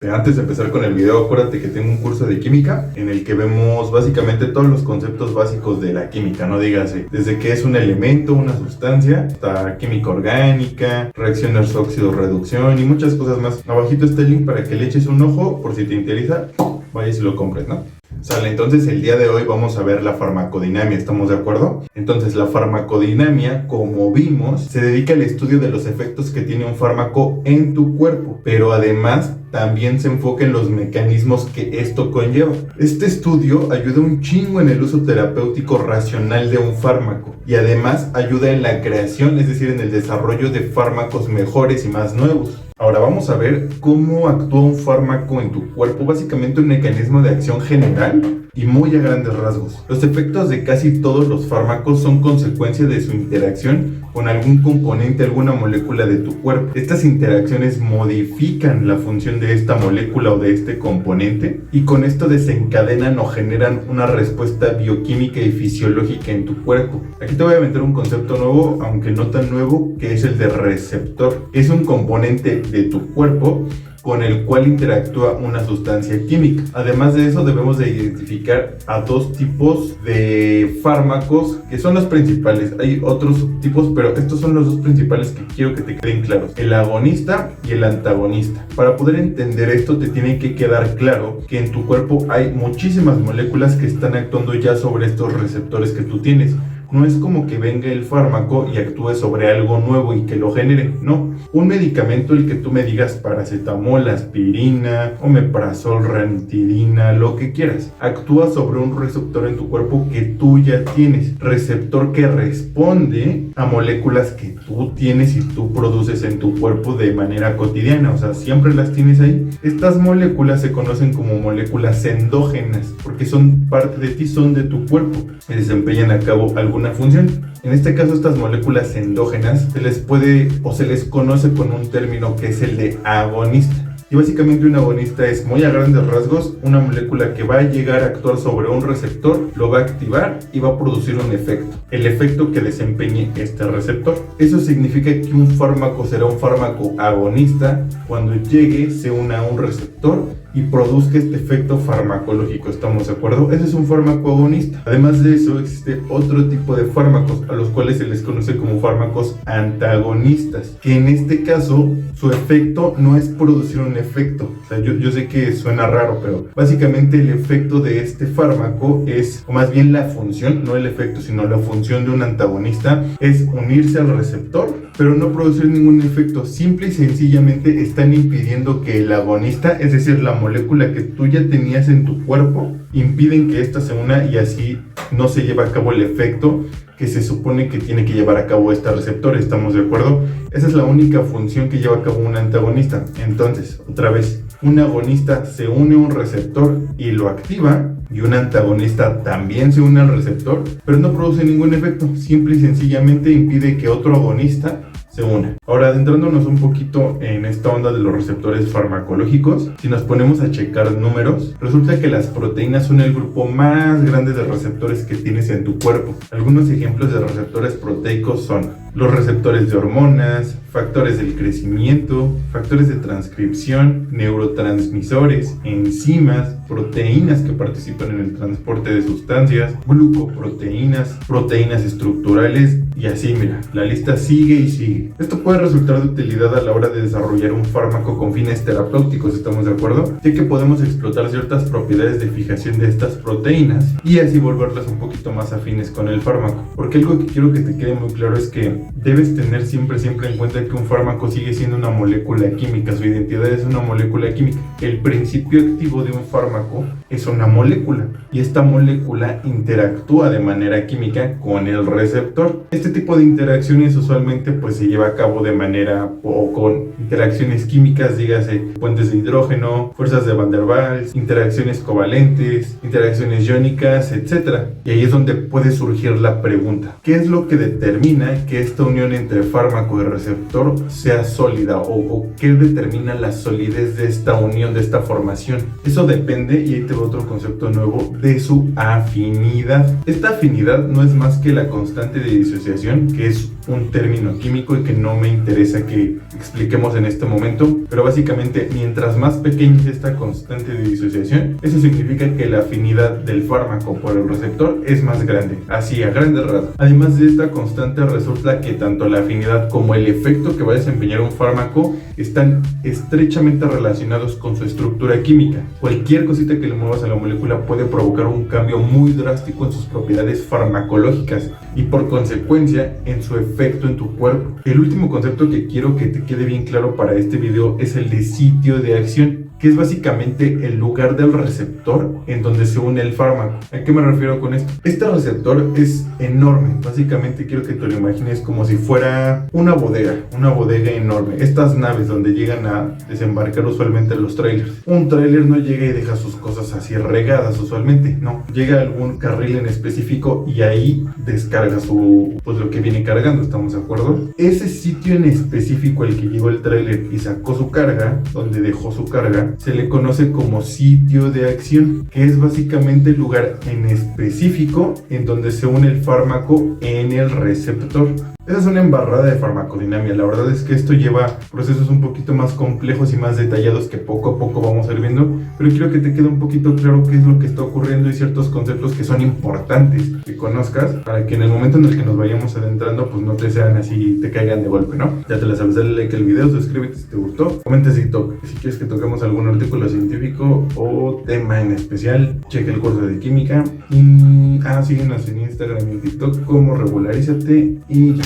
Antes de empezar con el video, acuérdate que tengo un curso de química en el que vemos básicamente todos los conceptos básicos de la química, no dígase, desde qué es un elemento, una sustancia, hasta química orgánica, reacciones óxido-reducción y muchas cosas más. Abajito está el link para que le eches un ojo por si te interesa, vayas y lo compres, ¿no? Sale, entonces el día de hoy vamos a ver la farmacodinamia, ¿estamos de acuerdo? Entonces la farmacodinamia, como vimos, se dedica al estudio de los efectos que tiene un fármaco en tu cuerpo, pero además también se enfoca en los mecanismos que esto conlleva. Este estudio ayuda un chingo en el uso terapéutico racional de un fármaco y además ayuda en la creación, es decir, en el desarrollo de fármacos mejores y más nuevos. Ahora vamos a ver cómo actúa un fármaco en tu cuerpo, básicamente un mecanismo de acción general y muy a grandes rasgos. Los efectos de casi todos los fármacos son consecuencia de su interacción con algún componente, alguna molécula de tu cuerpo. Estas interacciones modifican la función de esta molécula o de este componente y con esto desencadenan o generan una respuesta bioquímica y fisiológica en tu cuerpo. Aquí te voy a meter un concepto nuevo, aunque no tan nuevo, que es el de receptor. Es un componente de tu cuerpo con el cual interactúa una sustancia química. Además de eso, debemos de identificar a dos tipos de fármacos que son los principales. Hay otros tipos, pero estos son los dos principales que quiero que te queden claros: el agonista y el antagonista. Para poder entender esto, te tiene que quedar claro que en tu cuerpo hay muchísimas moléculas que están actuando ya sobre estos receptores que tú tienes. No es como que venga el fármaco y actúe sobre algo nuevo y que lo genere, no. Un medicamento, el que tú me digas paracetamol, aspirina, omeprazol, ranitidina, lo que quieras, actúa sobre un receptor en tu cuerpo que tú ya tienes. Receptor que responde a moléculas que tú tienes y tú produces en tu cuerpo de manera cotidiana, o sea, siempre las tienes ahí. Estas moléculas se conocen como moléculas endógenas porque son parte de ti, son de tu cuerpo y desempeñan a cabo alguna función. En este caso, estas moléculas endógenas se les conoce con un término que es el de agonista. Y básicamente un agonista es, muy a grandes rasgos, una molécula que va a llegar a actuar sobre un receptor, lo va a activar y va a producir un efecto. El efecto que desempeñe este receptor. Eso significa que un fármaco será un fármaco agonista cuando llegue, se una a un receptor y produzca este efecto farmacológico, ¿estamos de acuerdo? Ese es un fármaco agonista. Además de eso, existe otro tipo de fármacos a los cuales se les conoce como fármacos antagonistas, que en este caso su efecto no es producir un efecto. O sea, yo sé que suena raro, pero básicamente el efecto de este fármaco es, o más bien la función, no el efecto, sino la función de un antagonista, es unirse al receptor, pero no producir ningún efecto. Simple y sencillamente están impidiendo que el agonista, es decir, la molécula que tú ya tenías en tu cuerpo, impiden que ésta se una y así no se lleva a cabo el efecto que se supone que tiene que llevar a cabo este receptor, ¿estamos de acuerdo? Esa es la única función que lleva a cabo un antagonista. Entonces, otra vez, un agonista se une a un receptor y lo activa, y un antagonista también se une al receptor, pero no produce ningún efecto, simple y sencillamente impide que otro agonista se una. Ahora, adentrándonos un poquito en esta onda de los receptores farmacológicos, si nos ponemos a checar números, resulta que las proteínas son el grupo más grande de receptores que tienes en tu cuerpo. Algunos ejemplos de receptores proteicos son los receptores de hormonas, factores del crecimiento, factores de transcripción, neurotransmisores, enzimas, proteínas que participan en el transporte de sustancias, glucoproteínas, proteínas estructurales y así, mira, la lista sigue y sigue. Esto puede resultar de utilidad a la hora de desarrollar un fármaco con fines terapéuticos, ¿estamos de acuerdo? Ya que podemos explotar ciertas propiedades de fijación de estas proteínas y así volverlas un poquito más afines con el fármaco. Porque algo que quiero que te quede muy claro es que debes tener siempre en cuenta que un fármaco sigue siendo una molécula química, su identidad es una molécula química. El principio activo de un fármaco es una molécula y esta molécula interactúa de manera química con el receptor. Este tipo de interacciones usualmente pues se lleva a cabo de manera o con interacciones químicas, dígase puentes de hidrógeno, fuerzas de Van der Waals, interacciones covalentes, interacciones iónicas, etc. Y ahí es donde puede surgir la pregunta: ¿qué es lo que determina que esta unión entre fármaco y receptor sea sólida o qué determina la solidez de esta unión, de esta formación? Eso depende grande y ahí te va otro concepto nuevo de su afinidad. Esta afinidad no es más que la constante de disociación, que es un término químico y que no me interesa que expliquemos en este momento, pero básicamente mientras más pequeña es esta constante de disociación, eso significa que la afinidad del fármaco por el receptor es más grande, así a grandes rasgos. Además de esta constante, resulta que tanto la afinidad como el efecto que va a desempeñar un fármaco están estrechamente relacionados con su estructura química. Cualquier cosita que le muevas a la molécula puede provocar un cambio muy drástico en sus propiedades farmacológicas y por consecuencia en su efecto en tu cuerpo. El último concepto que quiero que te quede bien claro para este video es el de sitio de acción, que es básicamente el lugar del receptor en donde se une el fármaco. ¿A qué me refiero con esto? Este receptor es enorme. Básicamente quiero que te lo imagines como si fuera una bodega enorme. Estas naves donde llegan a desembarcar usualmente los trailers. Un trailer no llega y deja sus cosas así regadas usualmente, no. Llega a algún carril en específico y ahí descarga lo que viene cargando, ¿estamos de acuerdo? Ese sitio en específico al que llegó el trailer y sacó su carga, donde dejó su carga, se le conoce como sitio de acción, que es básicamente el lugar en específico en donde se une el fármaco en el receptor. Esa es una embarrada de farmacodinamia. La verdad es que esto lleva procesos un poquito más complejos y más detallados que poco a poco vamos a ir viendo, pero quiero que te quede un poquito claro qué es lo que está ocurriendo y ciertos conceptos que son importantes que conozcas para que en el momento en el que nos vayamos adentrando pues no te sean así, te caigan de golpe, ¿no? Ya te la sabes, dale like al video, suscríbete si te gustó, comenta si quieres que toquemos algún artículo científico o tema en especial, checa el curso de química y síguenos en Instagram y en TikTok como Regularízate y ya.